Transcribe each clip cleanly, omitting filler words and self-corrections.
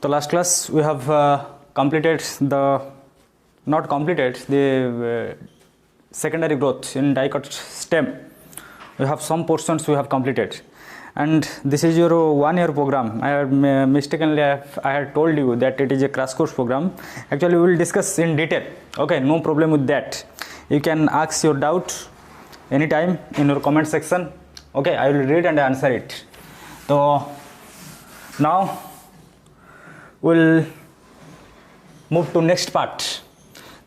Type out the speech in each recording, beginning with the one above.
So last class we have completed the not completed the secondary growth in dicot stem. We have some portions we have completed, and this is your 1 year program. I had mistakenly I had told you that it is a crash course program. Actually we will discuss in detail. Okay, no problem with that. You can ask your doubt anytime in your comment section. Okay, I will read and answer it. So now we'll move to next part,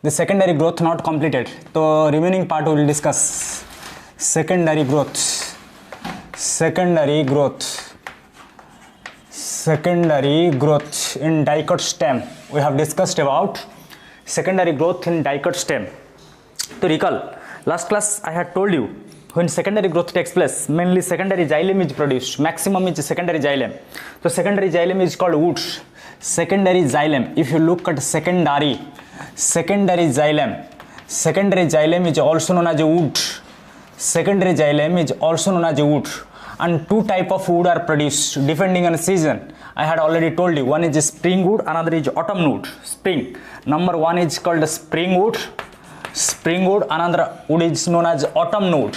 the secondary growth not completed. So remaining part we will discuss secondary growth in dicot stem. We have discussed about secondary growth in dicot stem. To recall, last class I had told you when secondary growth takes place, mainly secondary xylem is produced, maximum is secondary xylem. So secondary xylem is called woods. Secondary xylem, if you look at secondary xylem is also known as a wood. Secondary xylem is also known as a wood, and two type of wood are produced depending on season. I had already told you, one is spring wood, another is autumn wood. Spring, number one is called spring wood, another wood is known as autumn wood,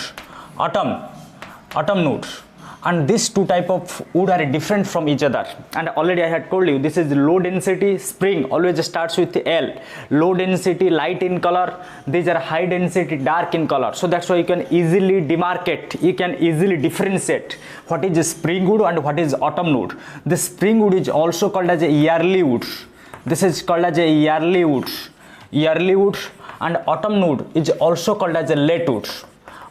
and these two type of wood are different from each other. And already I had told you, this is low density spring, always starts with L, low density light in color, these are high density dark in color. So that's why you can easily demarcate, you can easily differentiate what is a spring wood and what is autumn wood. The spring wood is also called as a yearly wood. This is called as a yearly wood, and autumn wood is also called as a late wood.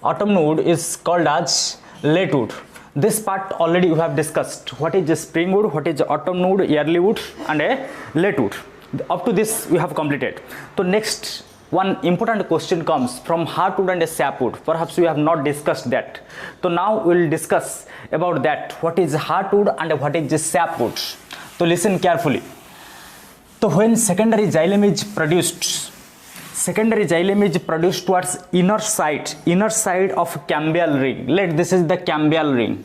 Autumn wood is called as late wood. This part already we have discussed. What is a spring wood, what is autumn wood, yearly wood, and a late wood. Up to this we have completed. So next one important question comes from hardwood and a sapwood. Perhaps we have not discussed that. So now we will discuss about that. What is hardwood and what is sapwood? So listen carefully. So when secondary xylem is produced towards inner side of cambial ring. This is the cambial ring.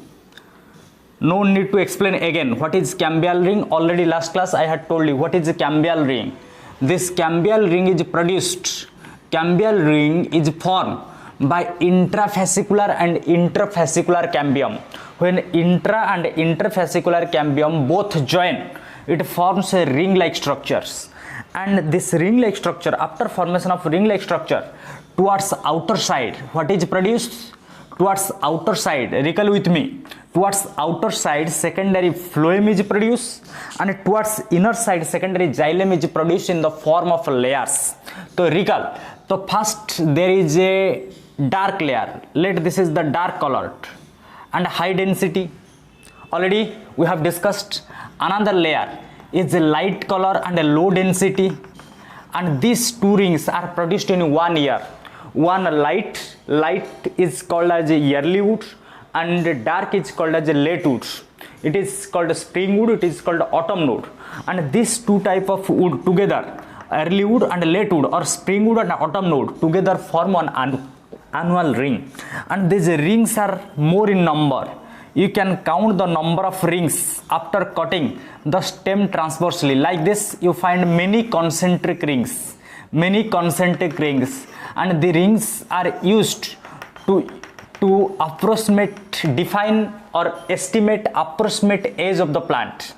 No need to explain again what is cambial ring. Already last class I had told you what is a cambial ring. This cambial ring is produced. Cambial ring is formed by intrafascicular and interfascicular cambium. When intra and interfascicular cambium both join, it forms a ring-like structures. And this ring-like structure, after formation of ring-like structure, towards outer side, what is produced? Towards outer side, recall with me, towards outer side secondary phloem is produced, and towards inner side secondary xylem is produced in the form of layers. So recall, so first there is a dark layer, this is the dark colored and high density. Already we have discussed another layer is a light color and a low density, and these two rings are produced in 1 year. One light is called as a yearly wood, and dark is called as a late wood. It is called spring wood, it is called autumn wood, and these two type of wood together, early wood and late wood, or spring wood and autumn wood together form one annual ring, and these rings are more in number. You can count the number of rings after cutting the stem transversely. Like this, you find many concentric rings, and the rings are used to approximate, define or estimate approximate age of the plant.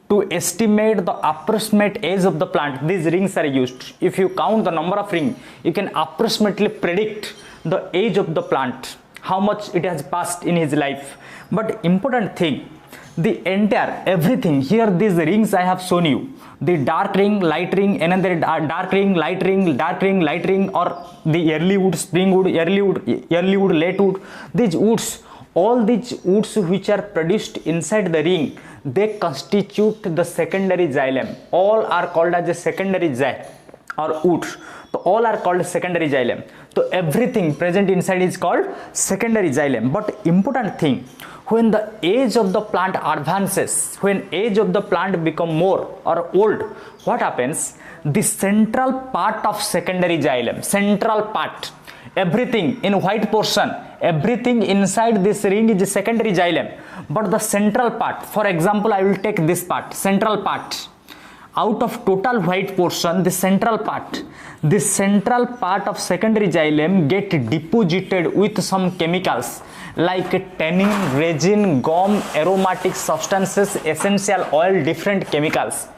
To estimate the approximate age of the plant, these rings are used. If you count the number of rings, you can approximately predict the age of the plant, how much it has passed in his life. But important thing, the entire everything here, these rings I have shown you, the dark ring, light ring, another dark ring, light ring, or the early wood, spring wood, early wood, late wood, these woods, all these woods which are produced inside the ring, they constitute the secondary xylem. All are called as a secondary xylem or wood. So all are called secondary xylem. So everything present inside is called secondary xylem. But important thing, when the age of the plant advances, when age of the plant become more or old, what happens? The central part of secondary xylem, central part, everything in white portion, everything inside this ring is secondary xylem, but the central part, for example, I will take this part, central part. Out of total white portion, the central part of secondary xylem get deposited with some chemicals like tannin, resin, gum, aromatic substances, essential oil, different chemicals.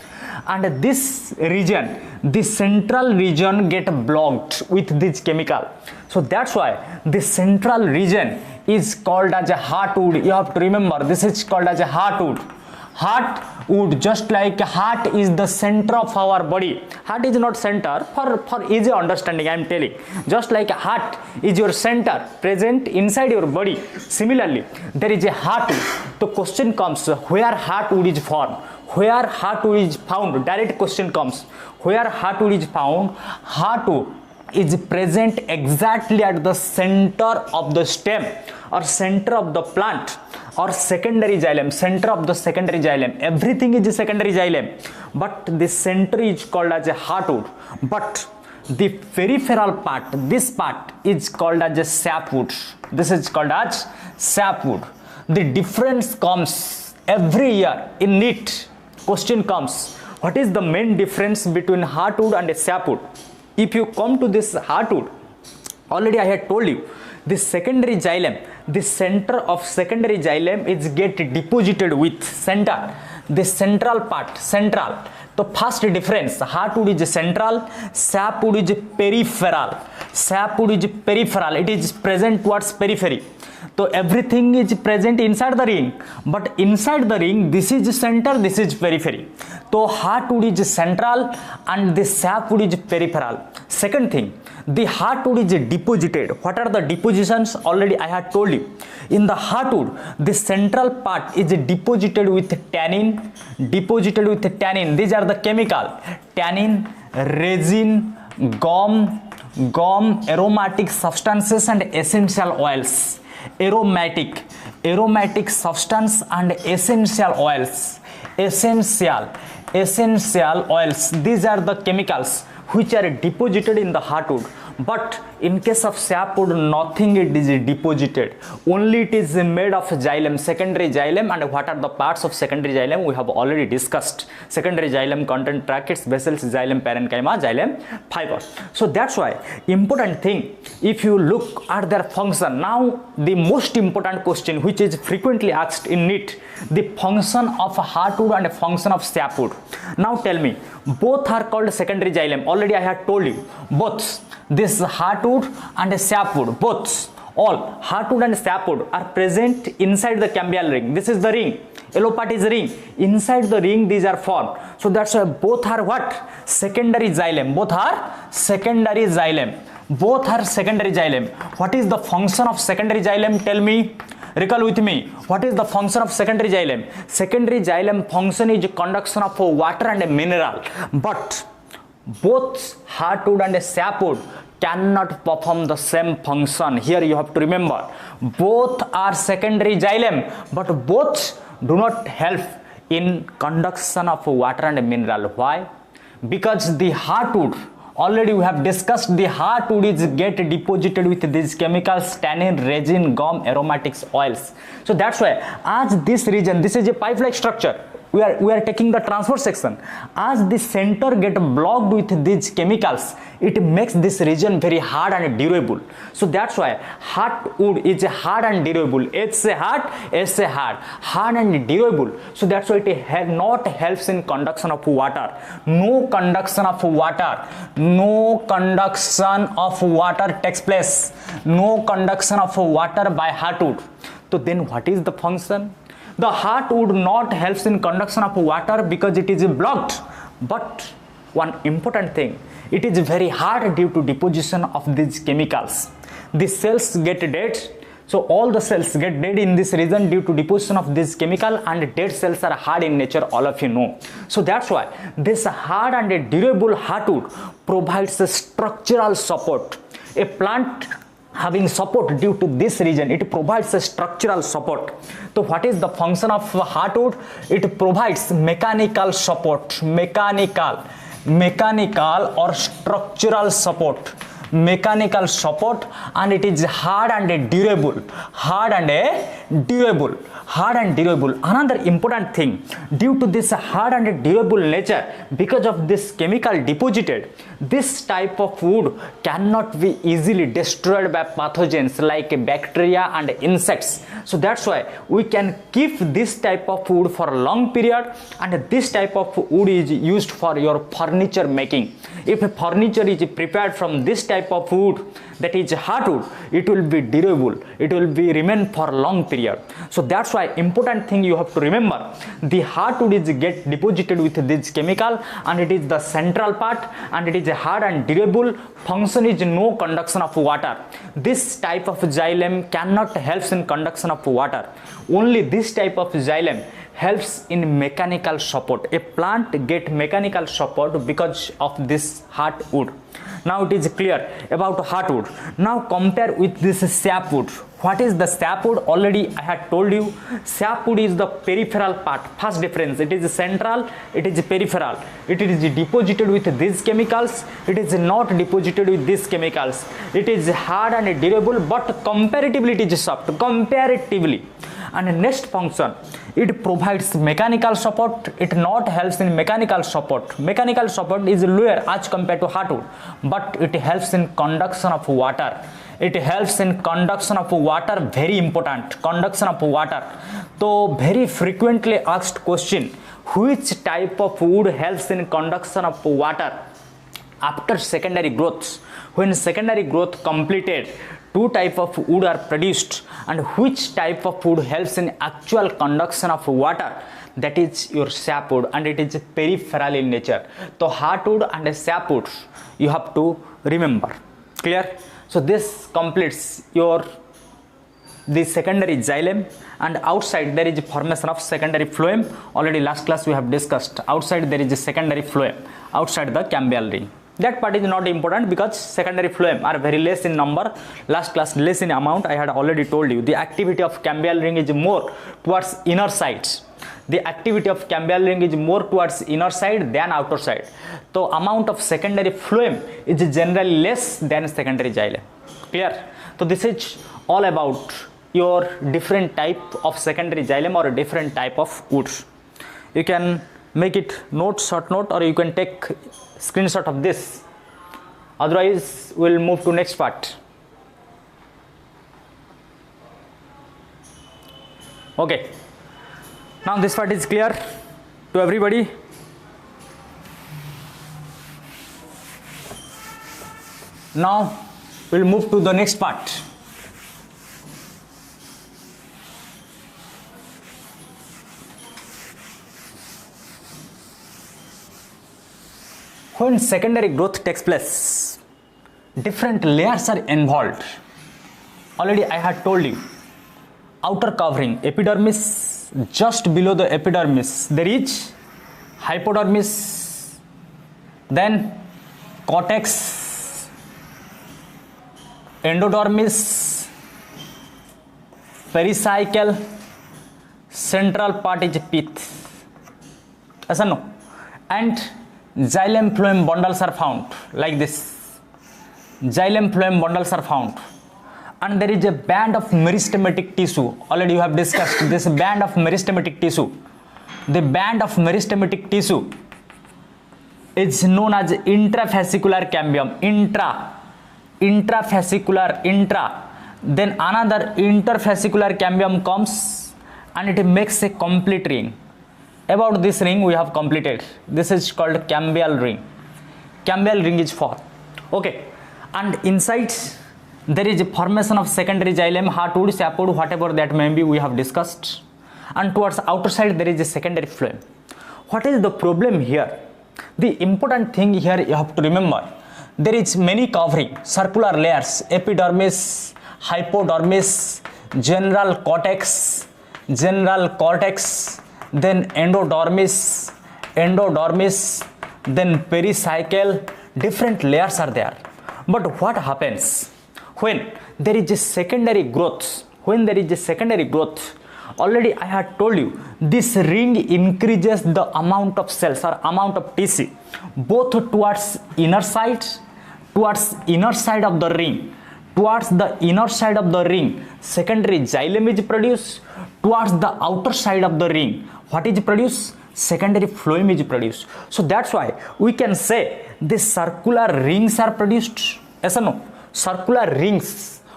And this region, the central region get blocked with this chemical. So that's why the central region is called as a heartwood. You have to remember, this is called as a heartwood. Heartwood, just like heart is the center of our body. Heart is not center, for easy understanding I am telling. Just like heart is your center present inside your body, similarly there is a heartwood. The question comes, where heartwood is formed? Where heartwood is found? Direct question comes, where heartwood is found? Heartwood is present exactly at the center of the stem or center of the plant or secondary xylem, center of the secondary xylem. Everything is a secondary xylem, but the center is called as a heartwood. But the peripheral part, this part is called as a sapwood. This is called as sapwood. The difference comes every year in NEET. Question comes, what is the main difference between heartwood and a sapwood? If you come to this heartwood, already I had told you, this secondary xylem, the center of secondary xylem is get deposited with center, the central part, central. The first difference, heartwood is central, sapwood is peripheral. Sapwood is peripheral, it is present towards periphery. So everything is present inside the ring, but inside the ring, this is center, this is periphery. So heartwood is central and the sapwood is peripheral. Second thing, the heartwood is deposited. What are the depositions? Already I had told you. In the heartwood, the central part is deposited with tannin. These are the chemical: tannin, resin, gum, aromatic substances and essential oils. Aromatic substance and essential oils. Essential oils. These are the chemicals which are deposited in the heartwood. But in case of sapwood, nothing it is deposited. Only it is made of xylem, secondary xylem. And what are the parts of secondary xylem? We have already discussed. Secondary xylem content tracheids, vessels, xylem parenchyma, xylem fiber. So that's why important thing, if you look at their function. Now the most important question which is frequently asked in NEET, the function of heartwood and the function of sapwood. Now tell me, both are called secondary xylem. Already I had told you, both this heartwood and sapwood, both, all heartwood and sapwood are present inside the cambial ring. This is the ring, yellow part is ring. Inside the ring these are formed. So that's why both are what? Secondary xylem. Both are secondary xylem. Both are secondary xylem. What is the function of secondary xylem? Tell me. Recall with me. What is the function of secondary xylem? Secondary xylem function is conduction of water and a mineral. But both heartwood and sapwood cannot perform the same function. Here you have to remember, both are secondary xylem, but both do not help in conduction of water and mineral. Why? Because the heartwood, already we have discussed, the heartwood is get deposited with these chemicals, tannin, resin, gum, aromatics, oils. So that's why as this region, this is a pipe-like structure. We are taking the transverse section. As the center get blocked with these chemicals, it makes this region very hard and durable. So that's why heartwood is hard and durable. H say hard, S say hard and durable. So that's why it not helps in conduction of water. No conduction of water takes place. No conduction of water by heartwood. So then what is the function? The heartwood not helps in conduction of water because it is blocked. But one important thing, it is very hard due to deposition of these chemicals. The cells get dead. So all the cells get dead in this region due to deposition of this chemical, and dead cells are hard in nature, all of you know. So that's why this hard and durable heartwood provides a structural support. A plant having support due to this region, it provides a structural support. So what is the function of heartwood? It provides mechanical support, mechanical or structural support. mechanical support, and it is hard and durable. Another important thing, due to this hard and durable nature, because of this chemical deposited, this type of wood cannot be easily destroyed by pathogens like bacteria and insects. So that's why we can keep this type of wood for a long period, and this type of wood is used for your furniture making. If a furniture is prepared from this type of wood, that is hardwood, it will be durable, it will be remain for a long period. So that's why important thing you have to remember, the hardwood is get deposited with this chemical, and it is the central part, and it is hard and durable. Function is no conduction of water. This type of xylem cannot help in conduction of water. Only this type of xylem helps in mechanical support. A plant get mechanical support because of this hardwood. Now it is clear about hardwood. Now compare with this sapwood. What is the sapwood? Already I had told you, sapwood is the peripheral part. First difference, it is central, it is peripheral. It is deposited with these chemicals, it is not deposited with these chemicals. It is hard and durable, but comparatively it is soft, comparatively. And next function, it provides mechanical support. It not helps in mechanical support. Mechanical support is lower as compared to hardwood, but it helps in conduction of water. It helps in conduction of water, very important, conduction of water. So very frequently asked question, which type of wood helps in conduction of water? After secondary growth, when secondary growth completed, two type of wood are produced, and which type of wood helps in actual conduction of water? That is your sapwood, and it is peripheral in nature. So hardwood and sapwood you have to remember. Clear? So this completes your the secondary xylem, and outside there is formation of secondary phloem. Already last class we have discussed. Outside there is a secondary phloem outside the cambial ring. That part is not important because secondary phloem are very less in number. Last class less in amount. I had already told you the activity of cambial ring is more towards inner sides. The activity of cambial ring is more towards inner side than outer side. So amount of secondary phloem is generally less than secondary xylem. Clear? So this is all about your different type of secondary xylem or a different type of woods. You can make it note, short note, or you can take screenshot of this. Otherwise we'll move to next part. Okay, now this part is clear to everybody. Now we'll move to the next part. When secondary growth takes place, different layers are involved. Already I had told you, outer covering, epidermis, just below the epidermis there is hypodermis, then cortex, endodermis, pericycle, central part is pith. Yes or no? And xylem phloem bundles are found like this. Xylem phloem bundles are found, and there is a band of meristematic tissue. Already you have discussed this band of meristematic tissue. The band of meristematic tissue is known as intrafascicular cambium. Intrafascicular. Then another interfascicular cambium comes, and it makes a complete ring. About this ring we have completed. This is called cambial ring. Cambial ring is formed. Okay, and inside there is a formation of secondary xylem, hardwood, sapwood, whatever that may be, we have discussed. And towards outer side there is a secondary phloem. What is the problem here? The important thing here you have to remember, there is many covering, circular layers, epidermis, hypodermis, general cortex, then endodermis, then pericycle. Different layers are there. But what happens when there is a secondary growth? Already I had told you, this ring increases the amount of cells or amount of tissue, both towards inner side towards inner side of the ring, towards the inner side of the ring, secondary xylem is produced. Towards the outer side of the ring, what is produced? Secondary phloem is produced. So that's why we can say these circular rings are produced. Yes or no? Circular rings,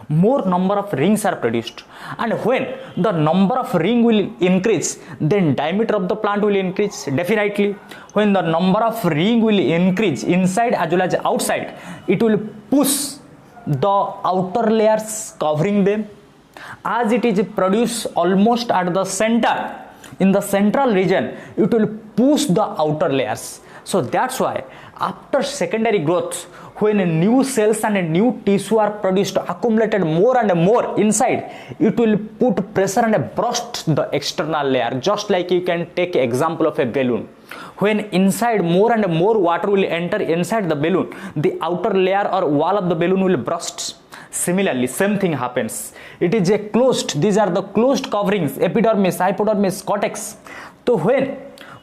more number of rings are produced, and when the number of ring will increase, then diameter of the plant will increase. Definitely when the number of ring will increase inside as well as outside, it will push the outer layers covering them. As it is produced almost at the center, in the central region, it will push the outer layers. So that's why after secondary growth, when new cells and new tissue are produced, accumulated more and more inside, it will put pressure and burst the external layer. Just like you can take example of a balloon. When inside more and more water will enter inside the balloon, the outer layer or wall of the balloon will burst. Similarly, same thing happens. It is a closed, these are the closed coverings, epidermis, hypodermis, cortex. So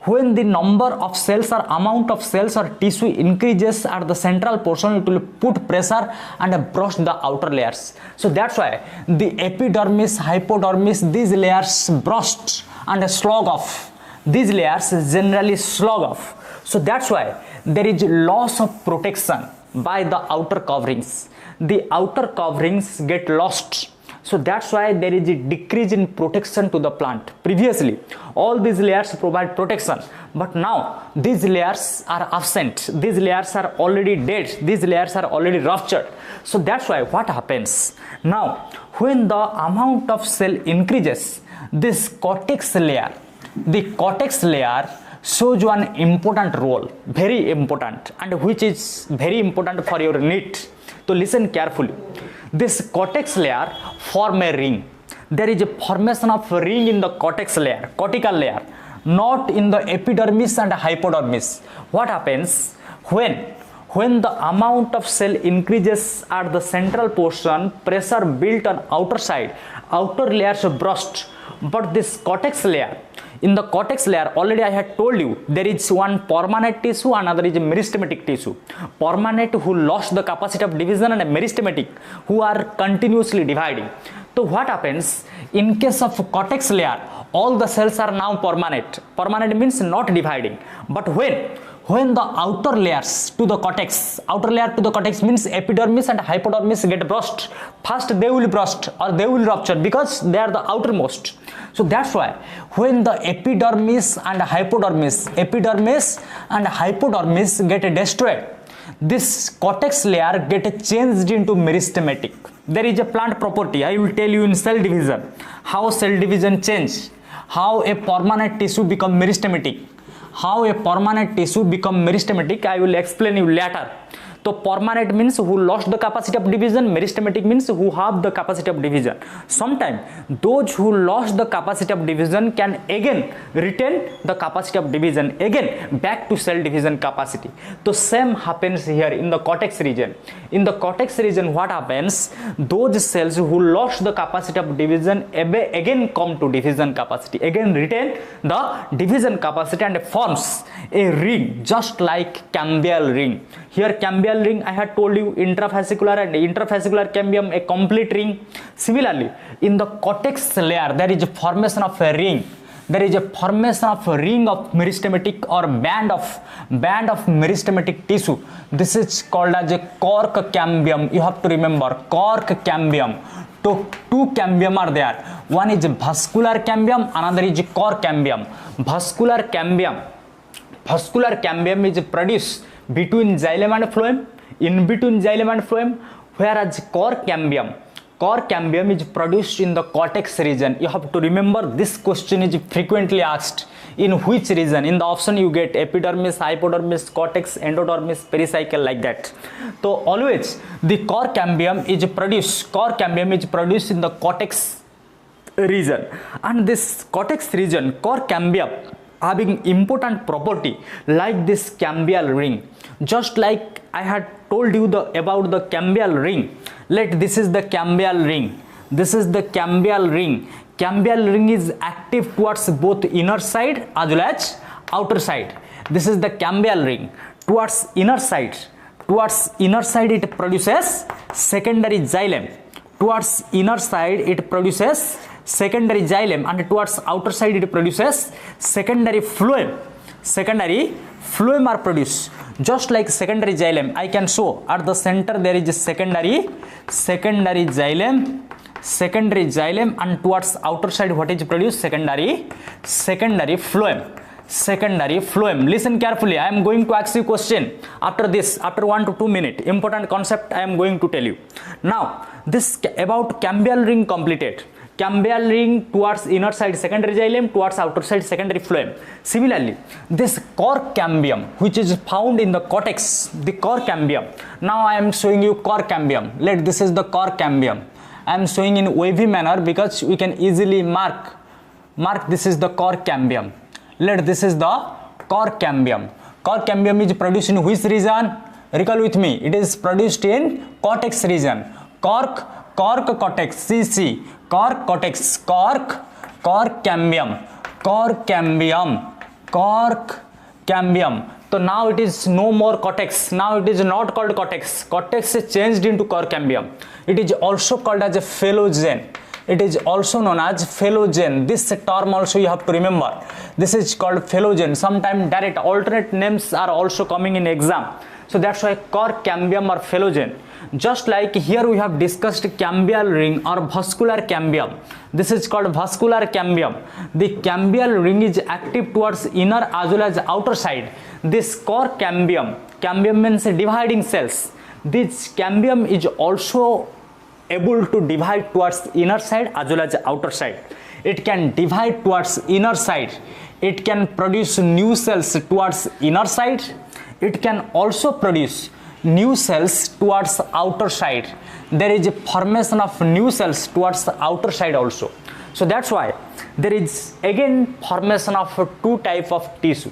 when the number of cells or amount of cells or tissue increases at the central portion, it will put pressure and burst the outer layers. So that's why the epidermis, hypodermis, these layers burst and slog off. These layers generally slog off. So that's why there is loss of protection by the outer coverings. The outer coverings get lost. So that's why there is a decrease in protection to the plant. Previously, all these layers provide protection, but now these layers are absent. These layers are already dead. These layers are already ruptured. So that's why what happens? Now, when the amount of cell increases, this cortex layer, the cortex layer shows one important role, very important, and which is very important for your NEET. So listen carefully. This cortex layer form a ring. There is a formation of a ring in the cortex layer, cortical layer, not in the epidermis and hypodermis. What happens when the amount of cell increases at the central portion, pressure built on outer side, outer layers burst, but this cortex layer, in the cortex layer, already I had told you, there is one permanent tissue, another is a meristematic tissue. Permanent who lost the capacity of division, and a meristematic who are continuously dividing. So what happens in case of cortex layer? All the cells are now permanent. Permanent means not dividing. But when the outer layers to the cortex, outer layer to the cortex means epidermis and hypodermis get burst. First they will burst or they will rupture because they are the outermost. So that's why when the epidermis and hypodermis get destroyed, this cortex layer get changed into meristematic. There is a plant property, I will tell you in cell division, how cell division change, how a permanent tissue become meristematic. How a permanent tissue become meristematic, I will explain you later. So permanent means who lost the capacity of division, meristematic means who have the capacity of division. Sometimes those who lost the capacity of division can again retain the capacity of division, again back to cell division capacity. So same happens here in the cortex region. In the cortex region, what happens? Those cells who lost the capacity of division again come to division capacity, again retain the division capacity and forms a ring just like cambial ring. Here cambial ring, I had told you, intrafascicular and interfascicular cambium, a complete ring. Similarly, in the cortex layer, there is a formation of a ring. There is a formation of a ring of meristematic or band of meristematic tissue. This is called as a cork cambium. You have to remember cork cambium. So two cambium are there. One is vascular cambium, another is cork cambium. Vascular cambium is produced between xylem and phloem, in between xylem and phloem, whereas cork cambium is produced in the cortex region. You have to remember this question is frequently asked. In which region? In the option you get epidermis, hypodermis, cortex, endodermis, pericycle, like that. So always the cork cambium is produced in the cortex region, and this cortex region, cork cambium, having important property like this cambial ring. Just like I had told you about the cambial ring. This is the cambial ring. This is the cambial ring. Cambial ring is active towards both inner side as well as outer side. This is the cambial ring towards inner side. towards inner side it produces secondary xylem, towards inner side it produces secondary xylem, and towards outer side it produces secondary phloem. Secondary phloem are produced. Just like secondary xylem, I can show at the center there is a secondary xylem, and towards outer side what is produced? Secondary phloem. Listen carefully, I am going to ask you question after this, after 1 to 2 minutes. Important concept I am going to tell you. Now this about cambial ring completed. Cambial ring towards inner side secondary xylem, towards outer side secondary phloem. Similarly, this cork cambium which is found in the cortex, the cork cambium. Now I am showing you cork cambium. This is the cork cambium. I am showing in wavy manner because we can easily mark this is the cork cambium. This is the cork cambium. Cork cambium is produced in which region? Recall with me. It is produced in cortex region. Cork cortex, CC, cork cortex, cork cambium. So now it is no more cortex. Now it is not called cortex. Cortex is changed into cork cambium. It is also called as a phelogen. It is also known as phelogen. This term also you have to remember. This is called phelogen. Sometimes direct alternate names are also coming in exam. So that's why cork cambium or phelogen. Just like here we have discussed cambial ring or vascular cambium. This is called vascular cambium. The cambial ring is active towards inner as well as outer side. This cork cambium means dividing cells. This cambium is also able to divide towards inner side as well as outer side. It can divide towards inner side. It can produce new cells towards inner side. It can also produce new cells towards outer side. There is a formation of new cells towards the outer side also. So that's why there is again formation of two type of tissue.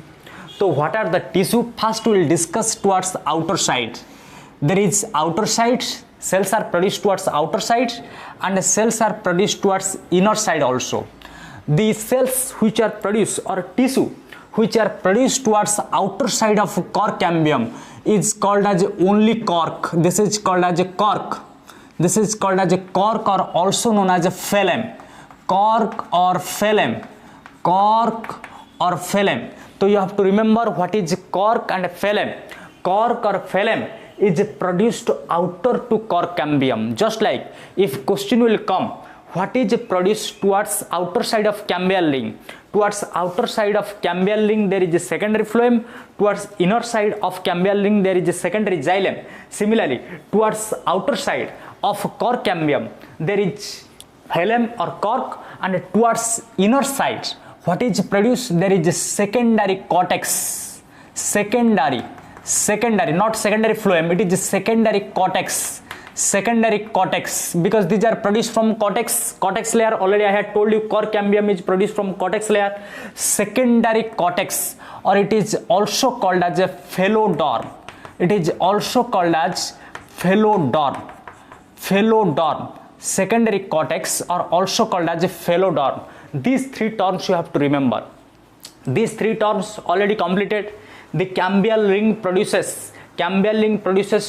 So what are the tissue? First we will discuss towards the outer side. There is outer side, cells are produced towards outer side, and cells are produced towards inner side also. The cells which are produced or tissue which are produced towards outer side of cork cambium is called as only cork. This is called as a cork. This is called as a cork or also known as a phloem. Cork or phloem. So you have to remember what is cork and phloem. Cork or phloem is produced outer to cork cambium. Just like if question will come, what is produced towards outer side of cambial ring? Towards outer side of cambial ring there is a secondary phloem. Towards inner side of cambial ring there is a secondary xylem. Similarly, towards outer side of cork cambium there is phloem or cork, and towards inner side what is produced? There is a secondary cortex. Secondary, not secondary phloem, it is a secondary cortex. Because these are produced from cortex layer. Already I had told you cork cambium is produced from cortex layer. Secondary cortex, or it is also called as a phelodorm. Secondary cortex are also called as a phelodorm. These three terms you have to remember. These three terms already completed. The cambial ring produces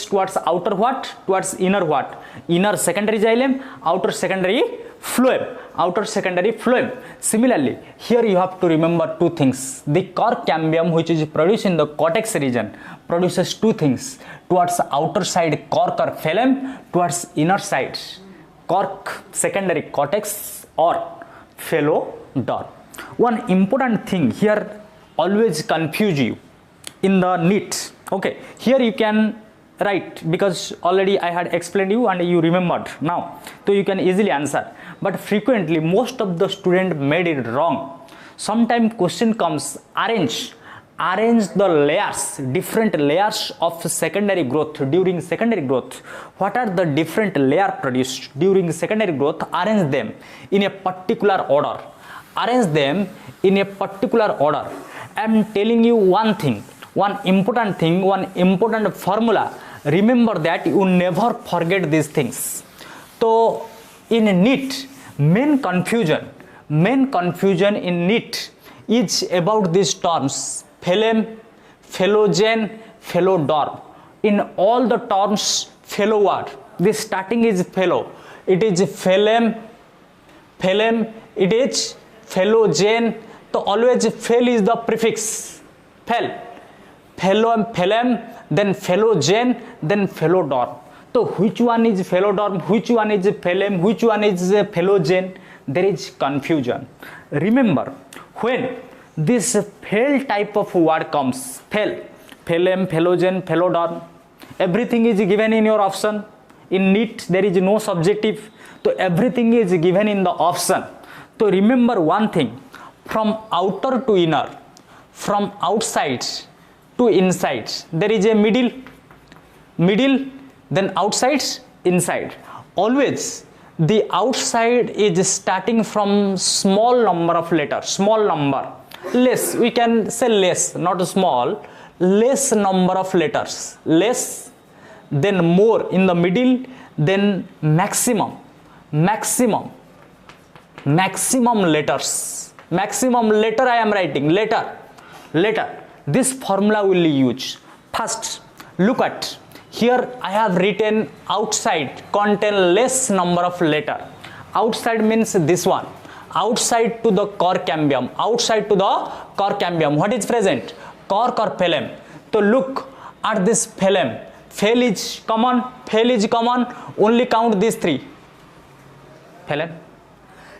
towards outer what? Towards inner what? Inner secondary xylem, outer secondary phloem. Similarly, here you have to remember two things. The cork cambium which is produced in the cortex region produces two things. Towards outer side cork or phloem, towards inner side cork secondary cortex or phelodorm. One important thing here always confuse you in the NEET. Okay, here you can write because already I had explained you and you remembered now, so you can easily answer. But frequently most of the student made it wrong. Sometimes question comes, arrange the layers, different layers of secondary growth during secondary growth. What are the different layers produced during secondary growth? Arrange them in a particular order. I am telling you one thing. One important formula. Remember that you never forget these things. So in NEET, main confusion in NEET is about these terms: phloem, phelogen, phelodorm. in all the terms fellow word. This starting is fellow. It is phylem, phylem. It is phylogen. So always fel is the prefix. Fel, phylum, phylem, then phylogen, then phylodorm. So which one is phylodorm? Which one is phylem? Which one is phylogen? There is confusion. Remember, when this fel type of word comes, fel, phylem, phylogen, phylodorm, everything is given in your option. In NEET there is no subjective, so everything is given in the option. So remember one thing, from outer to inner, from outside to inside, there is a middle, then outside, inside. Always the outside is starting from small number of letters, small number, less, we can say less, not small, less number of letters, less, then more in the middle, then maximum letters, maximum letter I am writing, letter. This formula will use. First, look at here, I have written outside contain less number of letter. Outside means this one, outside to the cor cambium, outside to the cor cambium. What is present? Cork or phylem. So look at this phylem. Fel is common, only count these three. Phylem.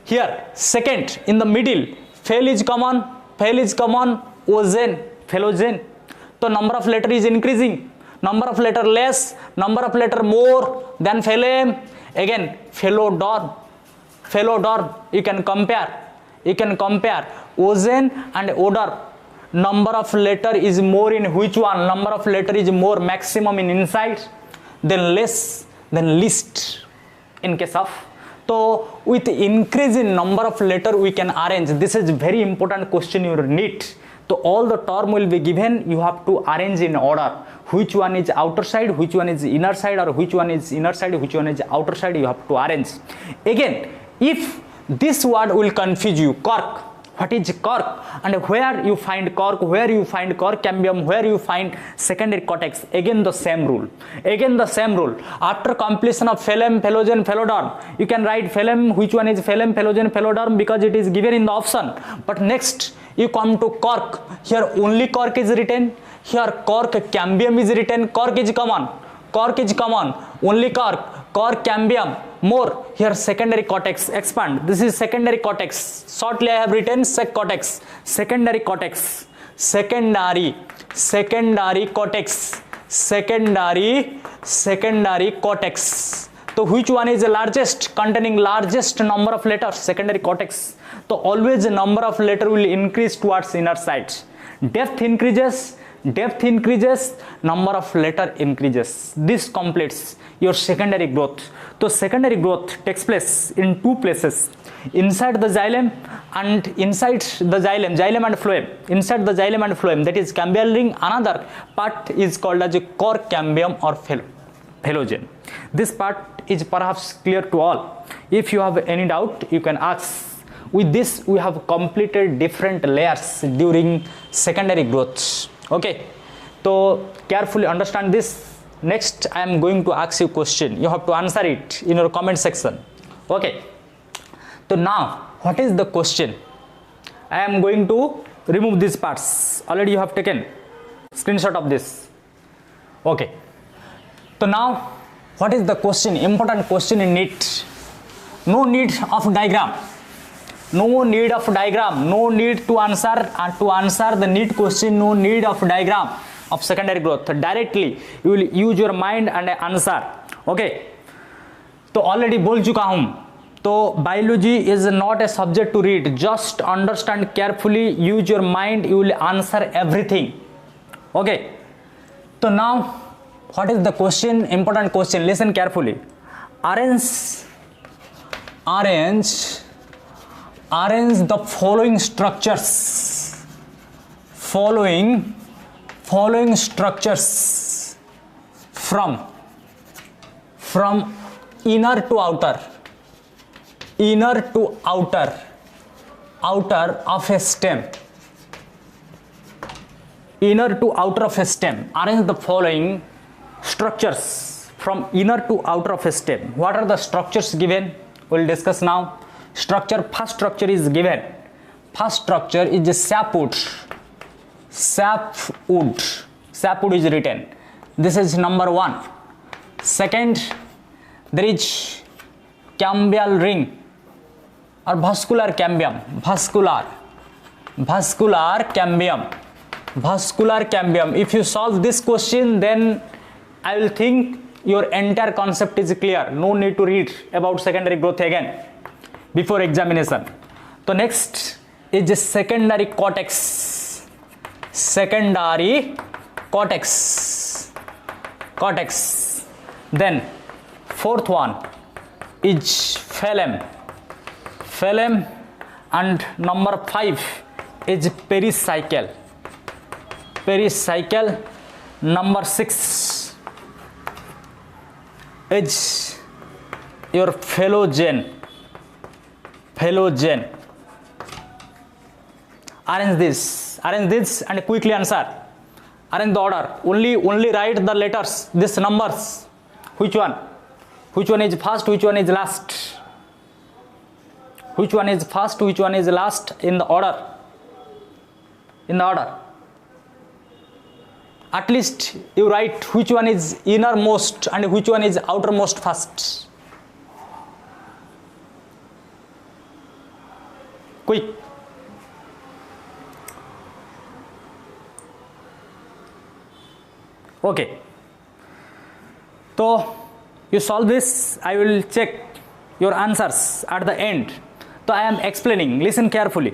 Here, second, in the middle, fel is common, ozen, phylogen. So number of letter is increasing. Number of letter less, number of letter more than phylem. Again, phylodorm. You can compare ozen and odor. Number of letter is more in which one? Number of letter is more, maximum in inside, then less, then least in case of. So with increase in number of letter we can arrange. This is very important question you need. So all the term will be given, you have to arrange in order. Which one is outer side, which one is inner side, or which one is inner side, which one is outer side, you have to arrange. Again, if this word will confuse you, cork, what is cork, and where you find cork, where you find cor cambium, where you find secondary cortex, again the same rule. After completion of phylem, phylogen, phylodorm, you can write phylem, which one is phylem, phylogen, phylodorm, because it is given in the option. But next you come to cork, here only cork is written, here cork cambium is written. Cork is common, only cor cambium, more. Here secondary cortex, expand, this is secondary cortex, shortly I have written sec cortex, secondary cortex, secondary cortex. So which one is the largest, containing largest number of letters? Secondary cortex. So always the number of letter will increase towards inner side. Depth increases, number of letter increases. This completes your secondary growth. So secondary growth takes place in two places, inside the xylem and inside the xylem and phloem. Inside the xylem and phloem, that is cambial ring. Another part is called as a cor cambium or phylogen. This part is perhaps clear to all. If you have any doubt, you can ask. With this, we have completed different layers during secondary growth. Okay, so carefully understand this. Next, I am going to ask you a question. You have to answer it in your comment section. Okay, so now what is the question? I am going to remove these parts. Already you have taken screenshot of this. Okay, so now what is the question? Important question in NEET. No need of diagram. No need to answer the NEET question. No need of diagram of secondary growth. Directly you will use your mind and answer. Okay, तो already बोल चुका हूँ. तो biology is not a subject to read. Just understand carefully. Use your mind. You will answer everything. Okay. So now what is the question? Important question. Listen carefully. Arrange the following structures. Following structures from inner to outer of a stem. Inner to outer of a stem. Arrange the following structures from inner to outer of a stem. What are the structures given? We'll discuss now. Structure, first structure is given. First structure is a sapwood. Sapwood. Sapwood is written. This is number 1. Second, there is cambial ring or vascular cambium. Vascular cambium. Vascular cambium. If you solve this question, then I will think your entire concept is clear. No need to read about secondary growth again before examination. So next is the secondary cortex. Secondary cortex. Then fourth one is phloem. And number 5 is pericycle. Number 6 is your phelogen. Arrange this and quickly answer. Arrange the order. Only write the letters, these numbers. Which one is first, which one is last? Which one is first, which one is last in the order? At least you write which one is innermost and which one is outermost first. Quick. Okay. So you solve this, I will check your answers at the end. So I am explaining, listen carefully.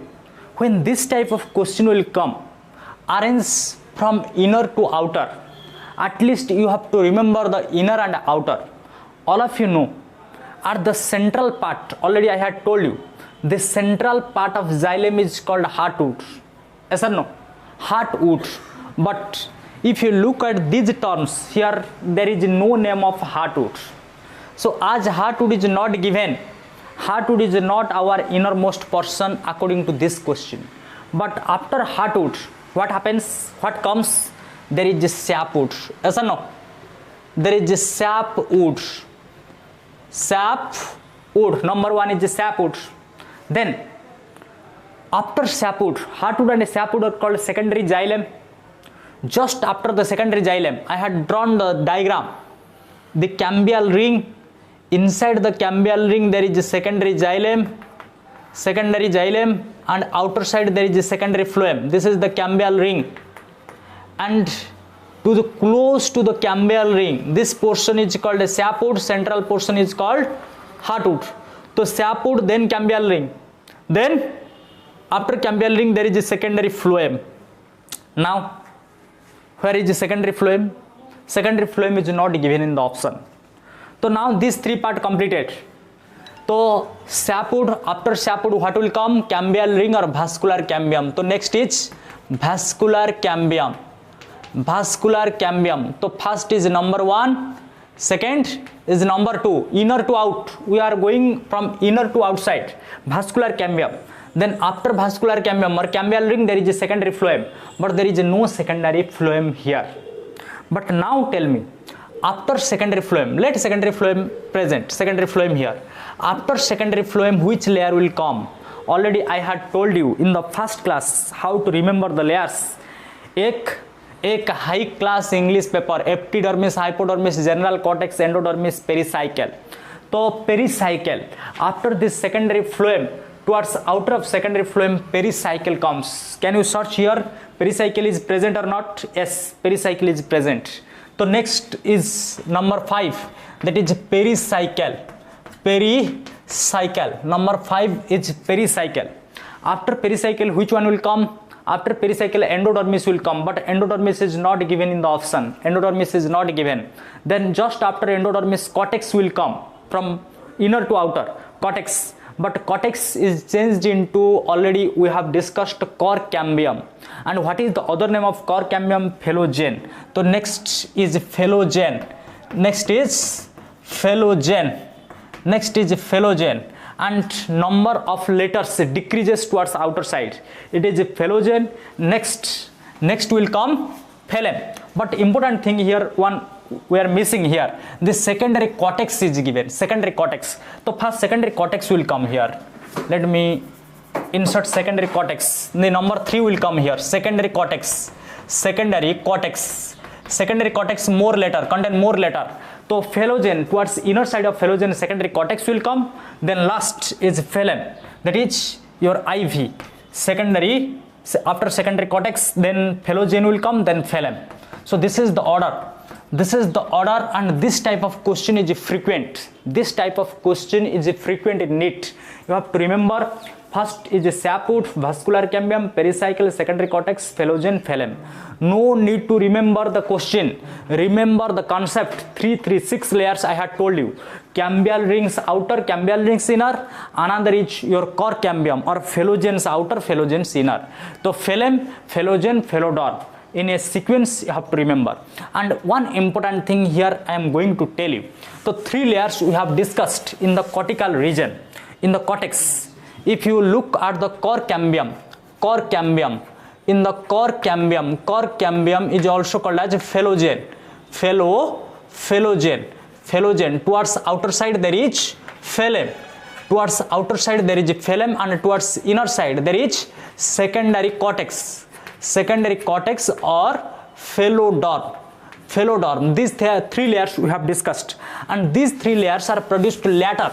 When this type of question will come, arrange from inner to outer. At least you have to remember the inner and outer. All of you know, at the central part, already I had told you, the central part of xylem is called heartwood. Yes or no? Heartwood. But if you look at these terms, here there is no name of heartwood. So as heartwood is not given, heartwood is not our innermost portion according to this question. But after heartwood, what happens? What comes? There is a sapwood. Yes or no? There is a sapwood. Sapwood. Number 1 is a sapwood. Then after sapwood, heartwood and sapwood are called secondary xylem. Just after the secondary xylem, I had drawn the diagram. The cambial ring. Inside the cambial ring there is a secondary xylem, and outer side there is a secondary phloem. This is the cambial ring. And to the close to the cambial ring, this portion is called a sapwood, central portion is called heartwood. So sapwood, then cambial ring. Then after cambial ring there is a secondary phloem. Now where is the secondary phloem? Secondary phloem is not given in the option. So now these 3 parts completed. So sapwood, after sapwood what will come? Cambial ring or vascular cambium. So next is vascular cambium. So first is number 1, second is number 2, inner to out. We are going from inner to outside, vascular cambium. Then after vascular cambium or cambial ring there is a secondary phloem, but there is no secondary phloem here. But now tell me, after secondary phloem, let secondary phloem present, secondary phloem here. After secondary phloem, which layer will come? Already I had told you in the first class how to remember the layers. एक high class English paper, epidermis, hypodermis, general cortex, endodermis, pericycle. So pericycle, after this secondary phloem, towards outer of secondary phloem, pericycle comes. Can you search here? Pericycle is present or not? Yes, pericycle is present. So next is number 5, that is pericycle. Number 5 is pericycle. After pericycle, which one will come? After pericycle, endodermis will come, but endodermis is not given in the option. Endodermis is not given. Then just after endodermis, cortex will come from inner to outer. Cortex. But cortex is changed into, already we have discussed, cork cambium. And what is the other name of cork cambium? Phelogen. So next is phelogen. And number of letters decreases towards outer side. It is a phelogen. Next will come phloem. But important thing here, one we are missing here. This secondary cortex is given. Secondary cortex. So first secondary cortex will come here. Let me insert secondary cortex. The number 3 will come here. Secondary cortex. Secondary cortex. Secondary cortex more later. Contain more later. So phelogen, towards inner side of phelogen, secondary cortex will come. Then last is phloem. That is your IV. Secondary. After secondary cortex, then phelogen will come, then phloem. So this is the order. This is the order, and this type of question is frequent. This type of question is frequent in NEET. You have to remember, first is sapwood, vascular cambium, pericycle, secondary cortex, phelogen, phloem. No need to remember the question. Remember the concept. 6 layers I had told you. Cambial rings outer, cambial rings inner. Another is your core cambium or phelogens outer, phelogens inner. So phloem, phelogen, phelodorm. In a sequence you have to remember. And one important thing here I am going to tell you. So 3 layers we have discussed in the cortical region. In the cortex, if you look at the core cambium, in the core cambium is also called as phelogen. Phelogen. Towards outer side there is phloem. Towards outer side there is phloem, and towards inner side there is secondary cortex. Secondary cortex or phelodorm. These 3 layers we have discussed, and these 3 layers are produced later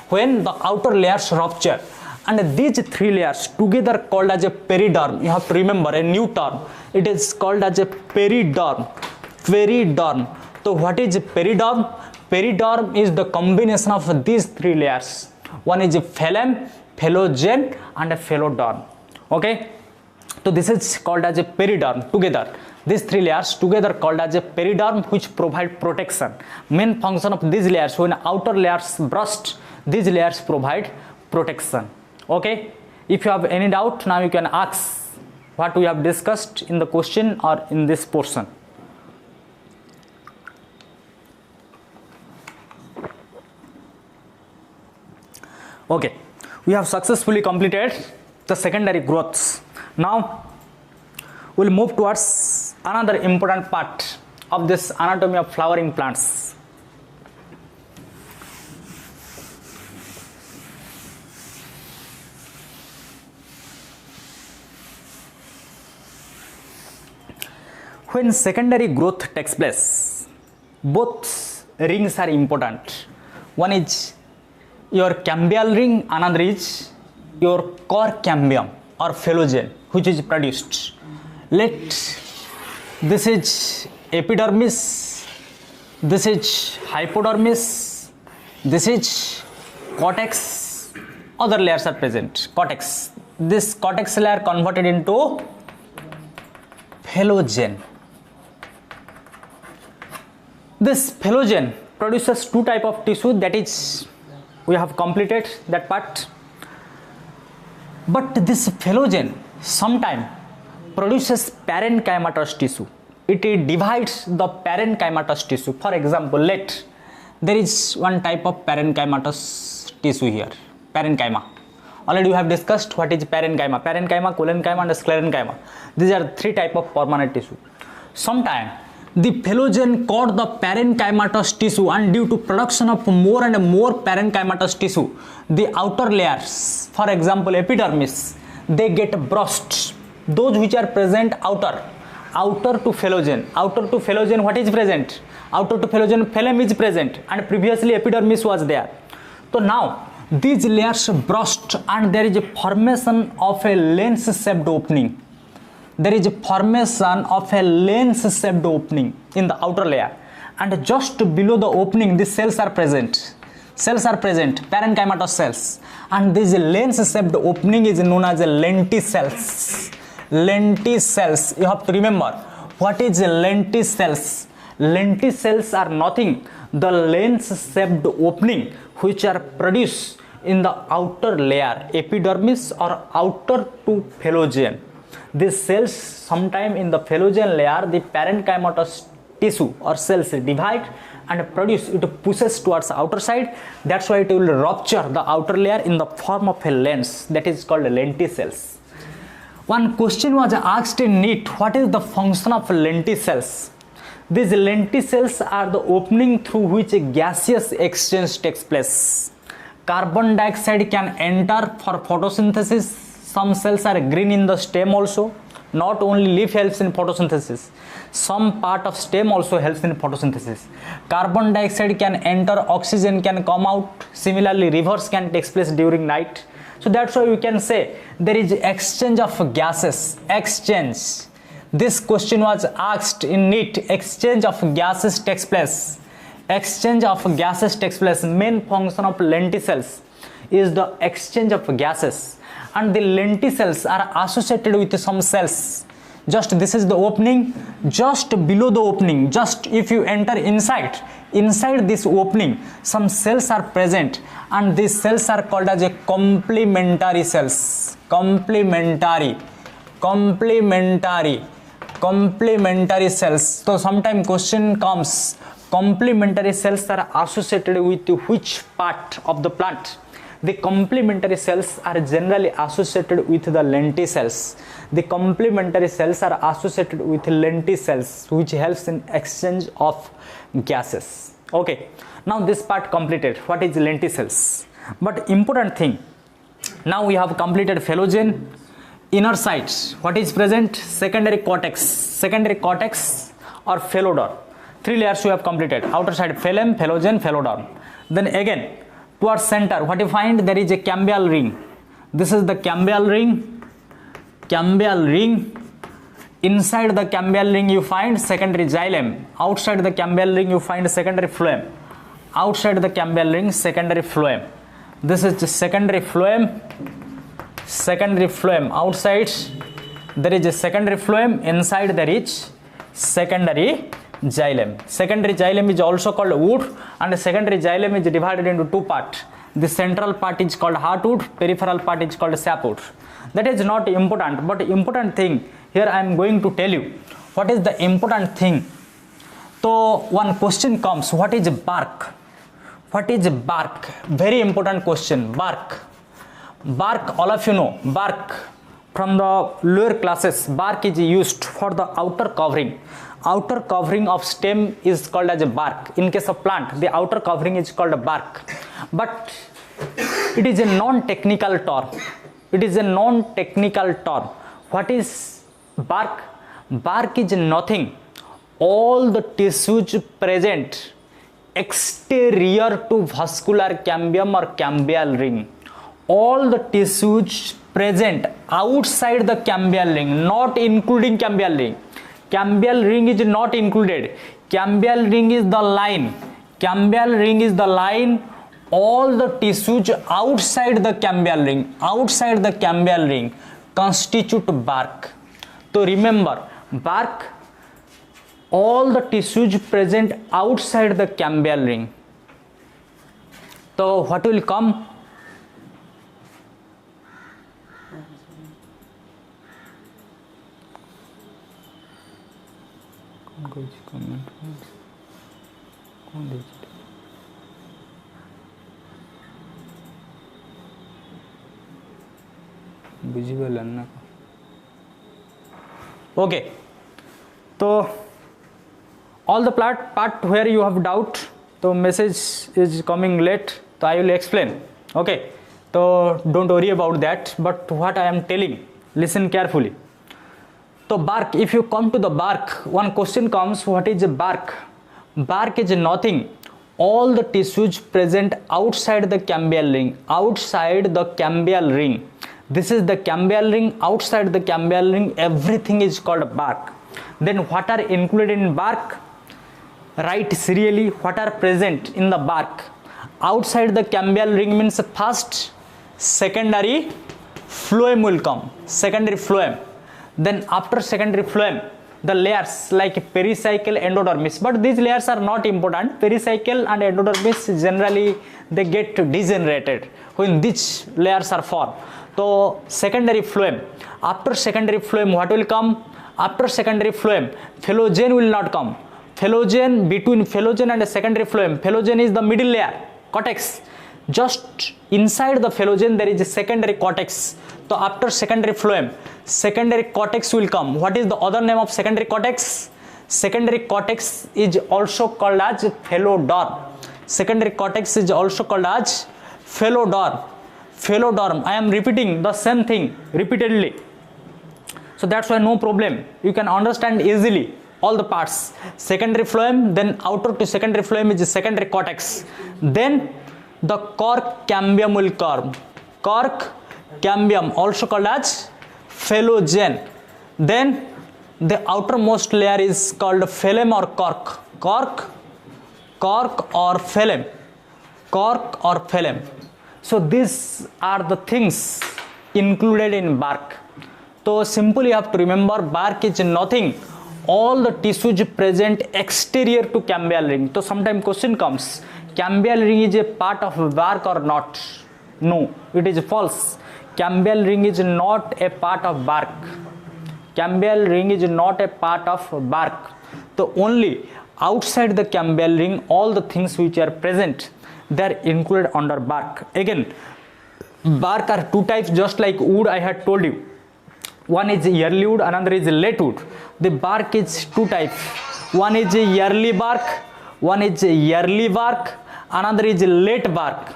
when the outer layers rupture, and these 3 layers together called as a periderm. You have to remember a new term. It is called as a periderm. So what is periderm? Periderm is the combination of these 3 layers. One is phloem, phelogen, and a phelodorm. Okay. So this is called as a periderm together. These 3 layers together called as a periderm, which provide protection. Main function of these layers, when outer layers burst, these layers provide protection. Okay. If you have any doubt, now you can ask what we have discussed in the question or in this portion. Okay. We have successfully completed the secondary growths. Now we'll move towards another important part of this anatomy of flowering plants. When secondary growth takes place, both rings are important. One is your cambial ring, another is your core cambium or phelogen, which is produced. This is epidermis, this is hypodermis, this is cortex, other layers are present. Cortex. This cortex layer converted into phelogen. This phelogen produces 2 types of tissue, that is, we have completed that part. But this phelogen sometimes produces parenchymatous tissue. It divides the parenchymatous tissue. For example, there is one type of parenchymatous tissue here, parenchyma. Already we have discussed what is parenchyma, collenchyma and sclerenchyma. These are 3 types of permanent tissue. Sometimes the phelogen caught the parenchymatous tissue, and due to production of more and more parenchymatous tissue, the outer layers, for example epidermis, they get burst. Those which are present outer to phelogen. Outer to phelogen, what is present? Outer to phelogen, phloem is present, and previously epidermis was there. So now these layers burst, and there is a formation of a lens-shaped opening. There is a formation of a lens-shaped opening in the outer layer, and just below the opening, the cells are present. Parenchymatous cells, and this lens-shaped opening is known as lenticels. Lenticels. You have to remember what is lenticels. Lenticels are nothing, the lens-shaped opening which are produced in the outer layer, epidermis or outer to phelogen. These cells, sometime in the phelogen layer, the parenchymatous tissue or cells divide and produce, it pushes towards the outer side. That's why it will rupture the outer layer in the form of a lens, that is called lenticels. One question was asked in NEET, what is the function of lenticels? These lenticels are the opening through which a gaseous exchange takes place. Carbon dioxide can enter for photosynthesis. Some cells are green in the stem also. Not only leaf helps in photosynthesis, some part of stem also helps in photosynthesis. Carbon dioxide can enter, oxygen can come out. Similarly, reverse can take place during night. So that's why we can say there is exchange of gases. Exchange. This question was asked in NEET. Exchange of gases takes place. Exchange of gases takes place. Main function of lenticels is the exchange of gases, and the lenticels are associated with some cells. Just this is the opening. Just below the opening, just if you enter inside this opening, some cells are present, and these cells are called as a complementary cells. Complementary cells. So sometime question comes, complementary cells are associated with which part of the plant? The complementary cells are generally associated with the lenticels. The complementary cells are associated with lenticels, which helps in exchange of gases. Okay, now this part completed. What is lenticels? But important thing, now we have completed phylogen. Inner side, what is present? Secondary cortex or phylloder. 3 layers we have completed. Outer side phylum, phylogen, phylloderm. Then again towards center, what you find? There is a cambial ring. This is the cambial ring. Inside the cambial ring you find secondary xylem. Outside the cambial ring you find secondary phloem. Outside the cambial ring, secondary phloem. This is the secondary phloem. Outside there is a secondary phloem. Inside there is secondary xylem. Secondary xylem is also called wood, and the secondary xylem is divided into 2 parts. The central part is called heartwood, peripheral part is called sapwood. That is not important, but important thing here I am going to tell you. What is the important thing? So one question comes, what is bark? What is bark? Very important question. Bark, all of you know bark. From the lower classes, bark is used for the outer covering. Outer covering of stem is called as a bark. In case of plant, the outer covering is called a bark. But it is a non-technical term. What is bark? Bark is nothing. All the tissues present exterior to vascular cambium or cambial ring. All the tissues present outside the cambial ring, not including cambial ring. Cambial ring is not included. Cambial ring is the line. All the tissues outside the cambial ring, constitute bark. So remember, bark, all the tissues present outside the cambial ring. So what will come? Okay, so all the part where you have doubt, so message is coming late, so I will explain. Okay, so don't worry about that, but what I am telling, listen carefully. So bark, if you come to the bark, one question comes, what is a bark? Bark is nothing. All the tissues present outside the cambial ring. This is the cambial ring. Outside the cambial ring, everything is called bark. Then what are included in bark? Write serially what are present in the bark. Outside the cambial ring means first secondary phloem will come. Secondary phloem. Then after secondary phloem, the layers like pericycle, endodermis, but these layers are not important. Pericycle and endodermis generally they get degenerated when these layers are formed. So secondary phloem. After secondary phloem, what will come? After secondary phloem, phylogen will not come. Phylogen, between phylogen and secondary phloem, phylogen is the middle layer, cortex. Just inside the phylogen there is a secondary cortex. So after secondary phloem, secondary cortex will come. What is the other name of secondary cortex? Secondary cortex is also called as phalloderm. Secondary cortex is also called as phalloderm. Phalloderm. I am repeating the same thing repeatedly. So that's why no problem. You can understand easily all the parts. Secondary phloem, then outer to secondary phloem is the secondary cortex. Then the cork cambium will come. Cork cambium, also called as phallogen. Then the outermost layer is called phloem or cork. Cork or phloem. Cork or phloem. So these are the things included in bark. So simply you have to remember, bark is nothing. All the tissues present exterior to cambial ring. So sometimes question comes, cambial ring is a part of bark or not? No, it is false. Cambial ring is not a part of bark. Cambial ring is not a part of bark. So only outside the cambial ring, all the things which are present, they are included under bark. Again, bark are two types, just like wood I had told you. One is early wood, another is late wood. The bark is two types. One is early bark, one is early bark, another is late bark.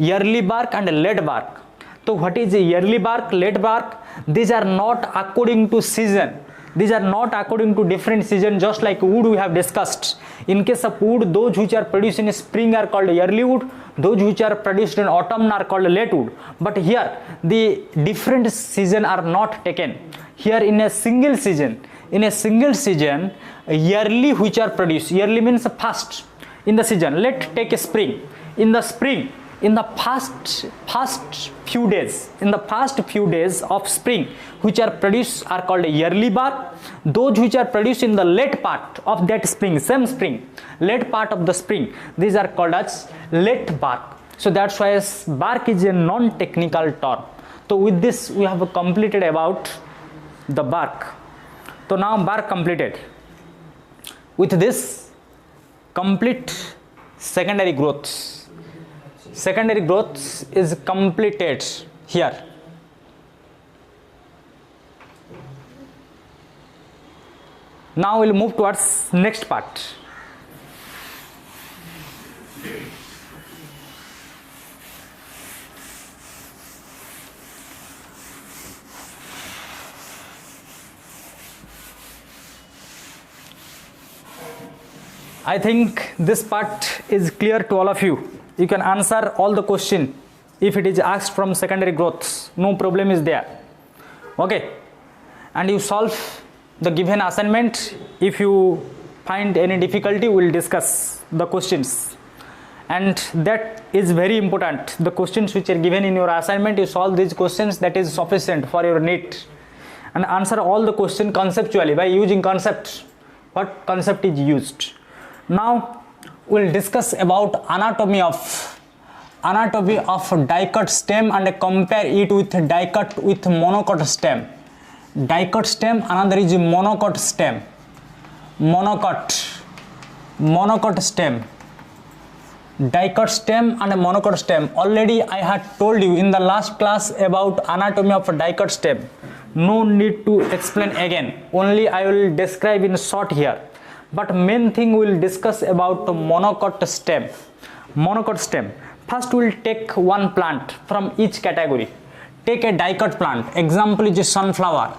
Early bark and late bark. So what is early bark, late bark? These are not according to season. These are not according to different season, just like wood we have discussed. In case of wood, those which are produced in spring are called early wood, those which are produced in autumn are called late wood. But here the different season are not taken. Here in a single season, yearly which are produced, yearly means first in the season. Let's take a spring. In the spring, in the first few days of spring which are produced are called yearly bark. Those which are produced in the late part of that spring, late part of the spring, these are called as late bark. So that's why bark is a non-technical term. So with this we have completed about the bark. So now bark completed. With this, complete secondary growth. Secondary growth is completed here. Now we'll move towards next part. I think this part is clear to all of you. You can answer all the question if it is asked from secondary growth. No problem is there. Okay. And you solve the given assignment. If you find any difficulty, we will discuss the questions. And that is very important. The questions which are given in your assignment, you solve these questions, that is sufficient for your NEET. And answer all the question conceptually by using concept. What concept is used? Now we'll discuss about anatomy of dicot stem and compare it with dicot with monocot stem. Dicot stem, another is monocot stem. Monocot stem. Dicot stem and monocot stem. Already I had told you in the last class about anatomy of dicot stem. No need to explain again. Only I will describe in short here. But main thing we will discuss about monocot stem. Monocot stem. First we will take one plant from each category. Take a dicot plant. Example is a sunflower.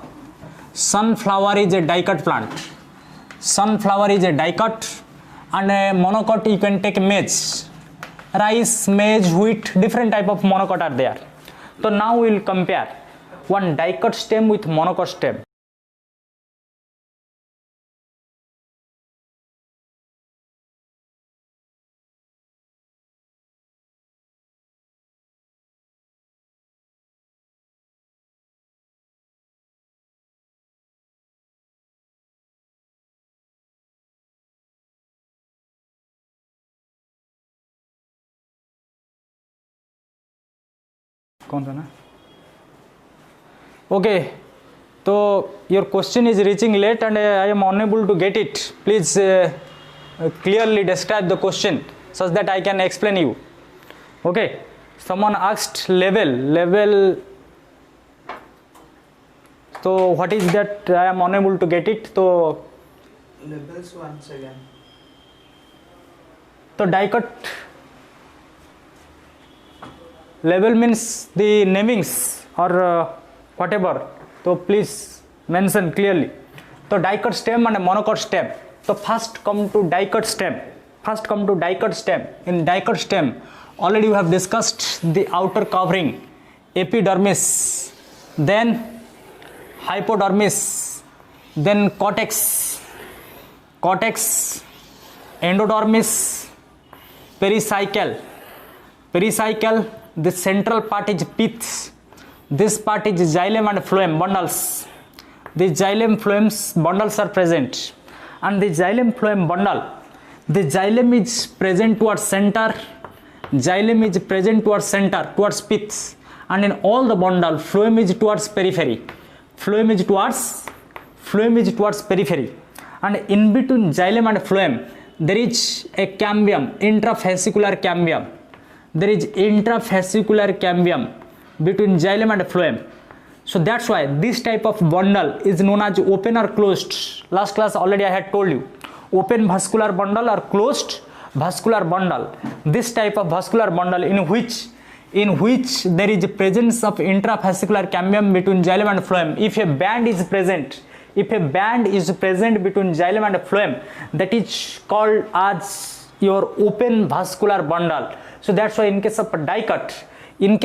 Sunflower is a dicot plant. Sunflower is a dicot, and a monocot you can take maize. Rice, maize, wheat, different type of monocot are there. So now we will compare one dicot stem with monocot stem. Okay, so your question is reaching late and I am unable to get it. Please clearly describe the question such that I can explain you. Okay, someone asked level. So what is that? I am unable to get it. So Labels once again. So dicot label means the namings or whatever. So please mention clearly. So dicot stem and monocot stem. So first come to dicot stem. In dicot stem, already we have discussed the outer covering, epidermis, then hypodermis, then cortex, endodermis, pericycle. The central part is pith. This part is xylem and phloem bundles. The xylem phloem bundles are present, and the xylem phloem bundle, the xylem is present towards center, towards pith, and in all the bundle phloem is towards periphery. Phloem is towards periphery, and in between xylem and phloem there is a cambium, intrafascicular cambium. There is intrafascicular cambium between xylem and phloem. So that's why this type of bundle is known as open or closed. Last class already I had told you, open vascular bundle or closed vascular bundle. This type of vascular bundle in which there is a presence of intrafascicular cambium between xylem and phloem. If a band is present between xylem and phloem, that is called as your open vascular bundle. So that's why in case of dicot, you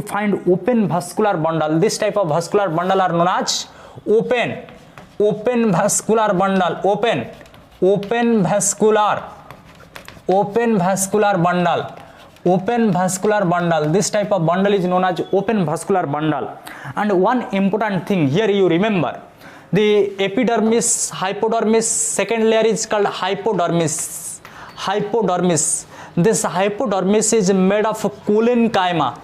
find open vascular bundle. This type of vascular bundle are known as open vascular bundle. Open vascular bundle. This type of bundle is known as open vascular bundle. And one important thing here you remember, the epidermis, hypodermis, second layer is called hypodermis. This hypodermis is made of collenchyma.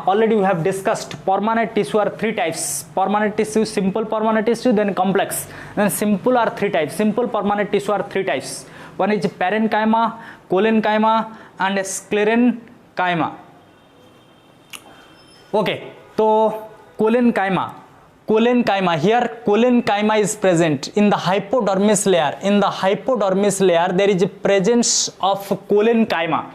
Already we have discussed permanent tissue are three types. Permanent tissue, simple permanent tissue, then complex. Then simple are three types. Simple permanent tissue are three types. One is parenchyma, collenchyma, and sclerenchyma. Okay, so collenchyma. Here collenchyma is present in the hypodermis layer. There is a presence of collenchyma.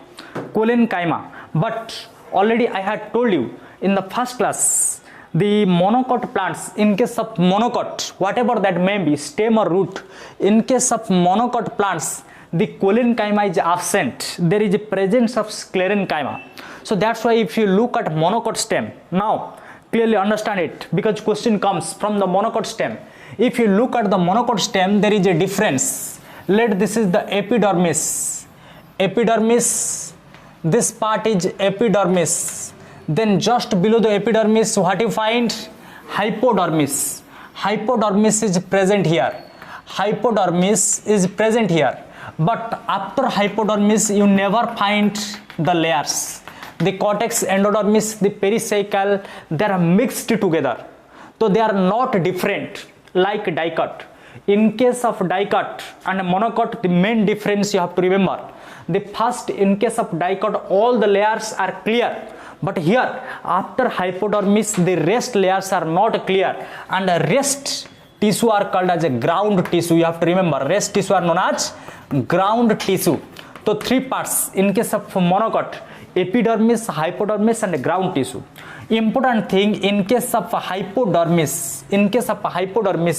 But already I had told you in the first class, the monocot plants, in case of monocot, whatever that may be, stem or root, in case of monocot plants, the collenchyma is absent. There is a presence of sclerenchyma. So that's why if you look at monocot stem, now clearly understand it, because question comes from the monocot stem. If you look at the monocot stem, there is a difference. This is the epidermis. This part is epidermis. Then just below the epidermis, what you find? Hypodermis. Hypodermis is present here. But after hypodermis, you never find the layers. The cortex, endodermis, the pericycle, they are mixed together. So they are not different like dicot. In case of dicot and monocot, the main difference you have to remember. The first, in case of dicot, all the layers are clear. But here, after hypodermis, the rest layers are not clear. And the rest tissue are called as a ground tissue. You have to remember, rest tissue are known as ground tissue. So three parts in case of monocot: epidermis, hypodermis, and ground tissue. Important thing, in case of hypodermis,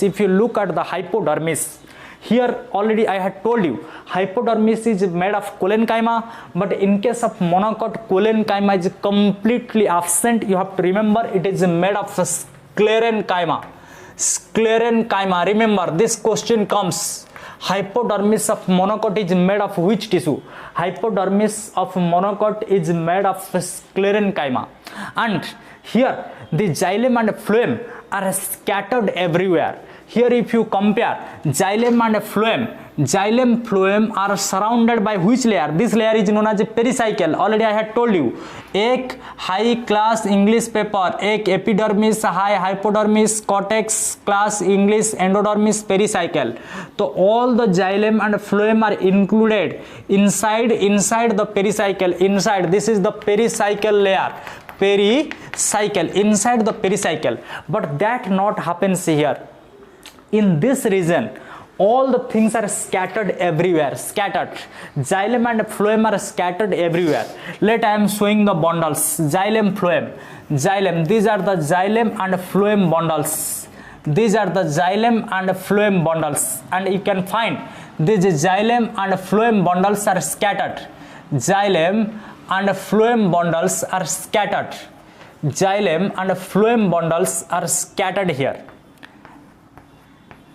if you look at the hypodermis, here already I had told you, hypodermis is made of collenchyma, but in case of monocot, collenchyma is completely absent. You have to remember, it is made of sclerenchyma. Remember, this question comes. Hypodermis of monocot is made of which tissue? Hypodermis of monocot is made of sclerenchyma. And here the xylem and phloem are scattered everywhere. Here if you compare xylem and phloem are surrounded by which layer? This layer is known as a pericycle. Already I had told you. एक high class English paper, एक epidermis, high hypodermis, cortex, class English, endodermis, pericycle. So all the xylem and phloem are included inside the pericycle. Inside, this is the pericycle layer. Inside the pericycle. But that not happens here. In this region, all the things are scattered everywhere. Scattered. Xylem and phloem are scattered everywhere. Let I am showing the bundles. Xylem, phloem. Xylem. These are the xylem and phloem bundles. These are the xylem and phloem bundles. And you can find these xylem and phloem bundles are scattered. Xylem and phloem bundles are scattered. Xylem and phloem bundles are scattered here.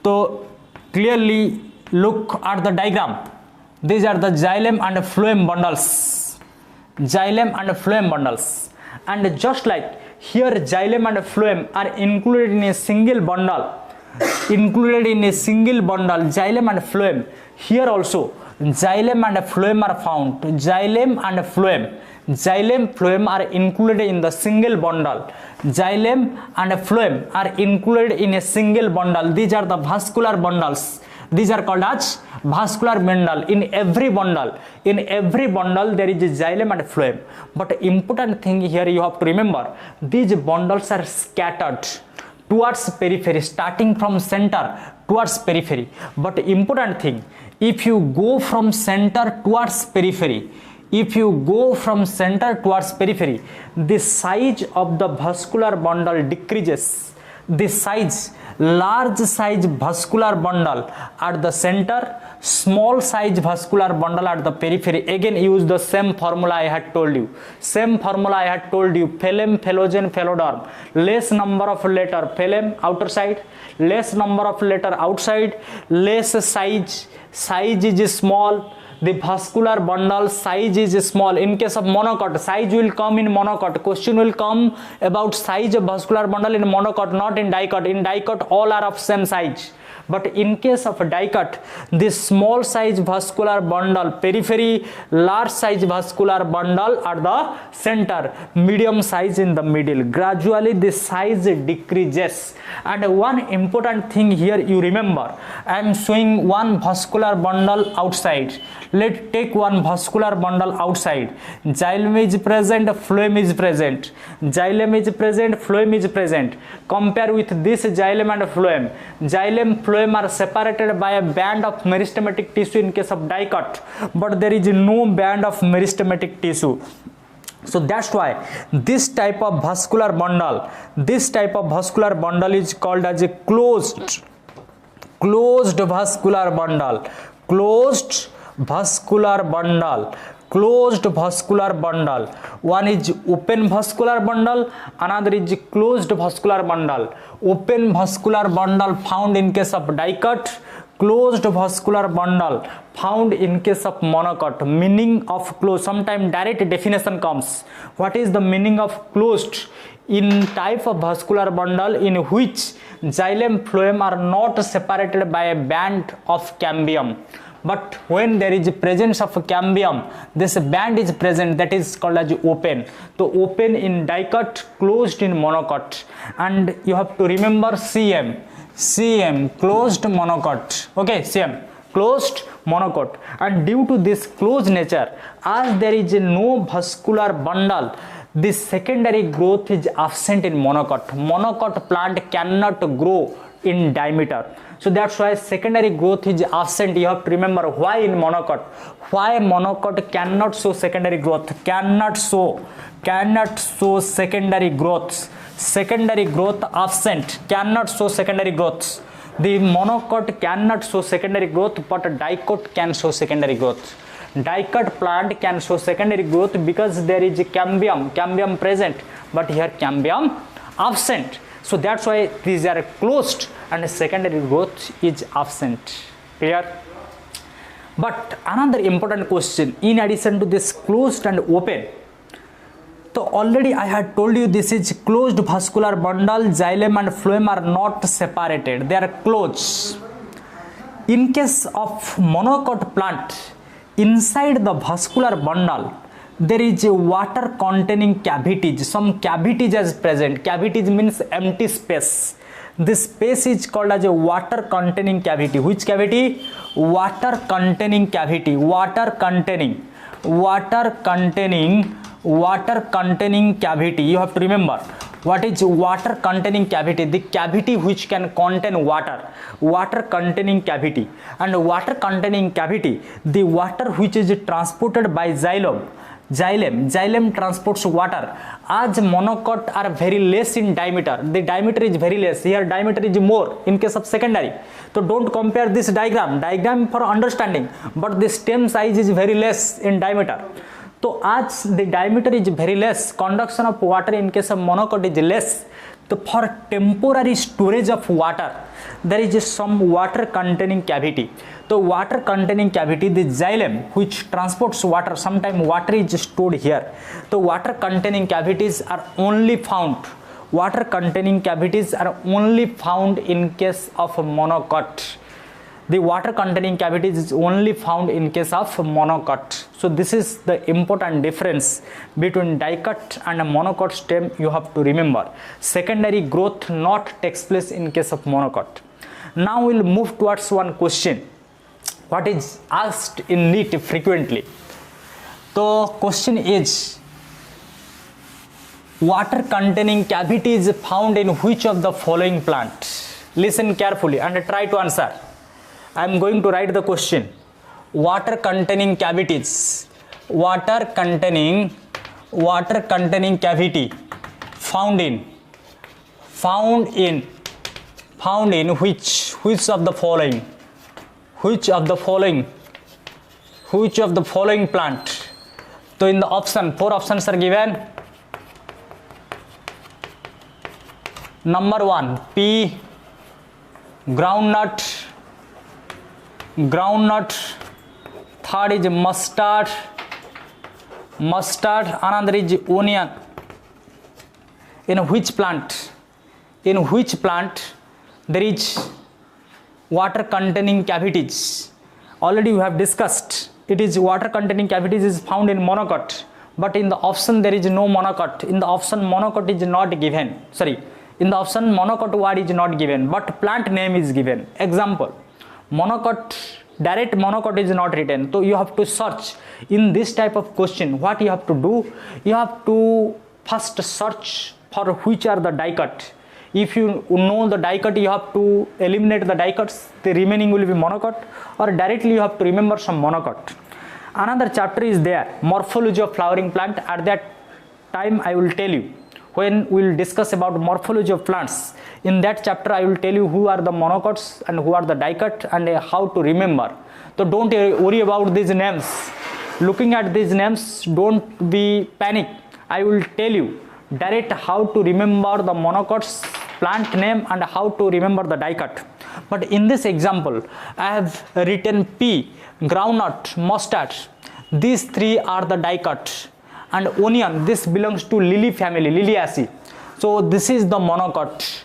So clearly look at the diagram. These are the xylem and phloem bundles. Xylem and phloem bundles. And just like here, xylem and phloem are included in a single bundle. Included in a single bundle, xylem and phloem. Here also, xylem and phloem are found. Xylem and phloem. Xylem, phloem are included in the single bundle. Xylem and phloem are included in a single bundle. These are the vascular bundles. These are called as vascular bundle. In every bundle there is a xylem and phloem. But important thing here you have to remember, these bundles are scattered towards periphery, starting from center towards periphery. But important thing, if you go from center towards periphery, the size of the vascular bundle decreases. The size, large size vascular bundle at the center, small size vascular bundle at the periphery. Again use the same formula I had told you. Phloem, phloem, phloderm. Less number of letter phloem outer side, less number of letter outside, less size is small. The vascular bundle size is small. In case of monocot, size will come in monocot. Question will come about size of vascular bundle in monocot, not in dicot. In dicot, all are of same size. But in case of dicot, this small size vascular bundle periphery, large size vascular bundle at the center, medium size in the middle. Gradually the size decreases. And one important thing here you remember, I am showing one vascular bundle outside. Let's take one vascular bundle outside. Xylem is present, phloem is present. Xylem is present, phloem is present. Compare with this xylem and phloem. Xylem, phloem are separated by a band of meristematic tissue in case of dicot, but there is no band of meristematic tissue. So that's why this type of vascular bundle is called as a closed vascular bundle. Closed vascular bundle. One is open vascular bundle, another is closed vascular bundle. Open vascular bundle found in case of dicot, closed vascular bundle found in case of monocot. Meaning of closed, sometimes direct definition comes. What is the meaning of closed? In type of vascular bundle in which xylem, phloem are not separated by a band of cambium. But when there is presence of cambium, this band is present, that is called as open. So open in dicot, closed in monocot. And you have to remember CM, closed monocot. Okay, CM, closed monocot. And due to this closed nature, as there is no vascular bundle, this secondary growth is absent in monocot. Monocot plant cannot grow in diameter. So that's why secondary growth is absent. You have to remember why in monocot. Why monocot cannot show secondary growth? Cannot show secondary growth. Secondary growth absent. Cannot show secondary growth. The monocot cannot show secondary growth, but dicot can show secondary growth. Dicot plant can show secondary growth because there is cambium present, but here cambium absent. So that's why these are closed and secondary growth is absent. Clear? But another important question, in addition to this closed and open, so already I had told you this is closed vascular bundle, xylem and phloem are not separated, they are closed. In case of monocot plant, inside the vascular bundle, there is a water containing cavities. Some cavities is present. Cavities means empty space. This space is called as a water containing cavity. Which cavity? Water containing cavity. Water containing cavity. You have to remember What is water containing cavity? The cavity which can contain water, water containing cavity. And water containing cavity, the water which is transported by xylem, xylem transports water, as monocot are very less in diameter. The diameter is very less, here diameter is more in case of secondary. So don't compare this diagram for understanding, but the stem size is very less in diameter. So as the diameter is very less, conduction of water in case of monocot is less. So for temporary storage of water, there is some water containing cavity. So water containing cavity, the xylem which transports water, sometimes water is stored here. So water containing cavities are only found, water containing cavities are only found in case of monocot. The water containing cavities is only found in case of monocot. So this is the important difference between dicot and a monocot stem, you have to remember. Secondary growth not takes place in case of monocot. Now we'll move towards one question what is asked in NEET frequently. The question is, water containing cavity is found in which of the following plant? Listen carefully and try to answer. I am going to write the question. Water containing cavities, water containing cavity found in which of the following, which of the following plant? So in the option, 4 options are given. Number 1, pea, groundnut, third is mustard, another is onion. In which plant there is water containing cavities? Already we have discussed, it is water containing cavities is found in monocot, but in the option there is no monocot. In the option monocot is not given, in the option monocot word is not given, but plant name is given. Example, monocot, direct monocot is not written. So you have to search in this type of question. What you have to do, you have to first search for which are the dicot. If you know the dicot, you have to eliminate the dicots, the remaining will be monocot, or directly you have to remember some monocot. Another chapter is there, morphology of flowering plant. At that time I will tell you, when we will discuss about morphology of plants, in that chapter I will tell you who are the monocots and who are the dicot and how to remember. So don't worry about these names. Looking at these names, don't be panic. I will tell you direct how to remember the monocots plant name and how to remember the dicot. But in this example I have written pea, groundnut, mustard. These 3 are the dicot. And onion, this belongs to lily family, Liliaceae. So this is the monocot.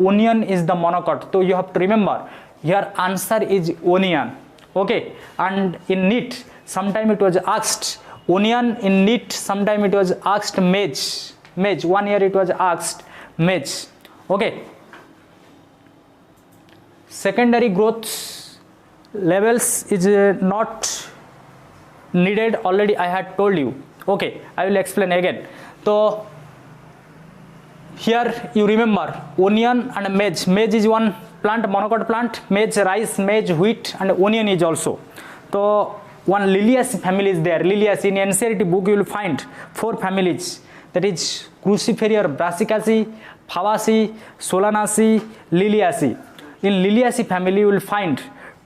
Onion is the monocot. So you have to remember, your answer is onion. Okay. And in NEET, sometime it was asked onion. In NEET, sometime it was asked maize. 1 year it was asked maize. Okay. Secondary growth levels is not needed, already I had told you. Okay, I will explain again. So here you remember onion and maize. Maize is one plant, monocot plant. Maize, rice, maize, wheat, and onion is also. So one Liliaceae family is there. Liliaceae, in NCERT book you will find 4 families, that is Cruciferous, Brassicaceae, Fabaceae, Solanaceae, Liliaceae. In Liliaceae family you will find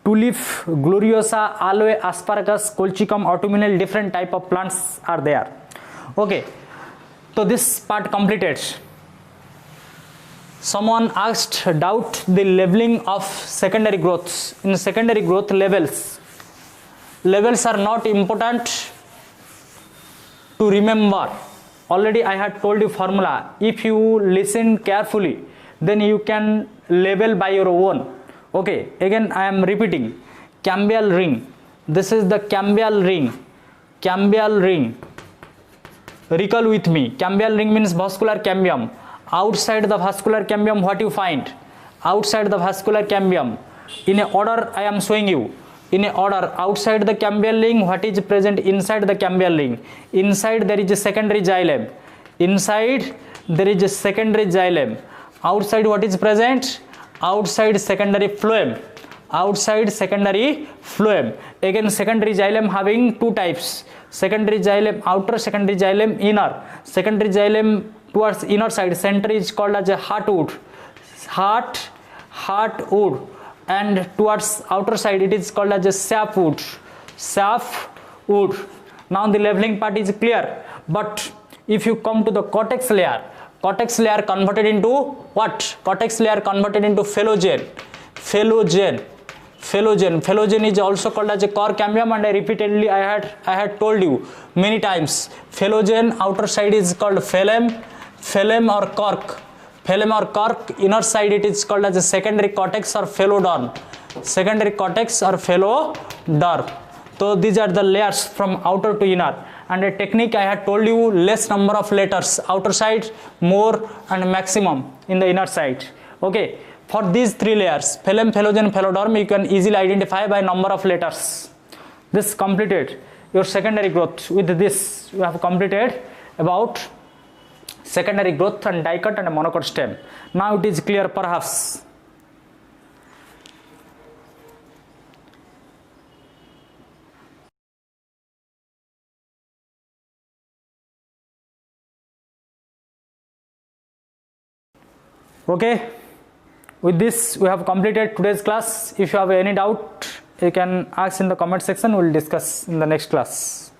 tulip, gloriosa, aloe, asparagus, colchicum, autumnal, different type of plants are there. Okay, so this part completed. Someone asked doubt the leveling of secondary growths. In secondary growth, levels are not important to remember. Already I had told you formula. If you listen carefully, then you can level by your own. Okay, again I am repeating, cambial ring. This is the cambial ring. Recall with me. Cambial ring means vascular cambium. Outside the vascular cambium, what you find? Outside the vascular cambium, in a order I am showing you. In a order, outside the cambial ring, what is present inside the cambial ring? Inside there is a secondary xylem. Inside there is a secondary xylem. Outside what is present? Outside secondary phloem. Outside secondary phloem. Again secondary xylem having two types. Secondary xylem, outer secondary xylem, inner. Secondary xylem towards inner side, center is called as a heartwood. Heartwood. And towards outer side it is called as a sapwood. Sapwood. Now the leveling part is clear. But if you come to the cortex layer converted into what? Cortex layer converted into phellogen. Phellogen is also called as a core cambium, and I repeatedly I had told you many times. Phellogen outer side is called phloem or cork. Phloem or cork, inner side it is called as a secondary cortex or phelloderm. So these are the layers from outer to inner. And a technique I had told you, less number of letters outer side, more and maximum in the inner side. Okay, for these three layers, phloem, phellogen, phelloderm, you can easily identify by number of letters. This completed your secondary growth. With this you have completed about secondary growth and dicot and monocot stem. Now it is clear perhaps. Okay, with this we have completed today's class. If you have any doubt, you can ask in the comment section. We will discuss in the next class.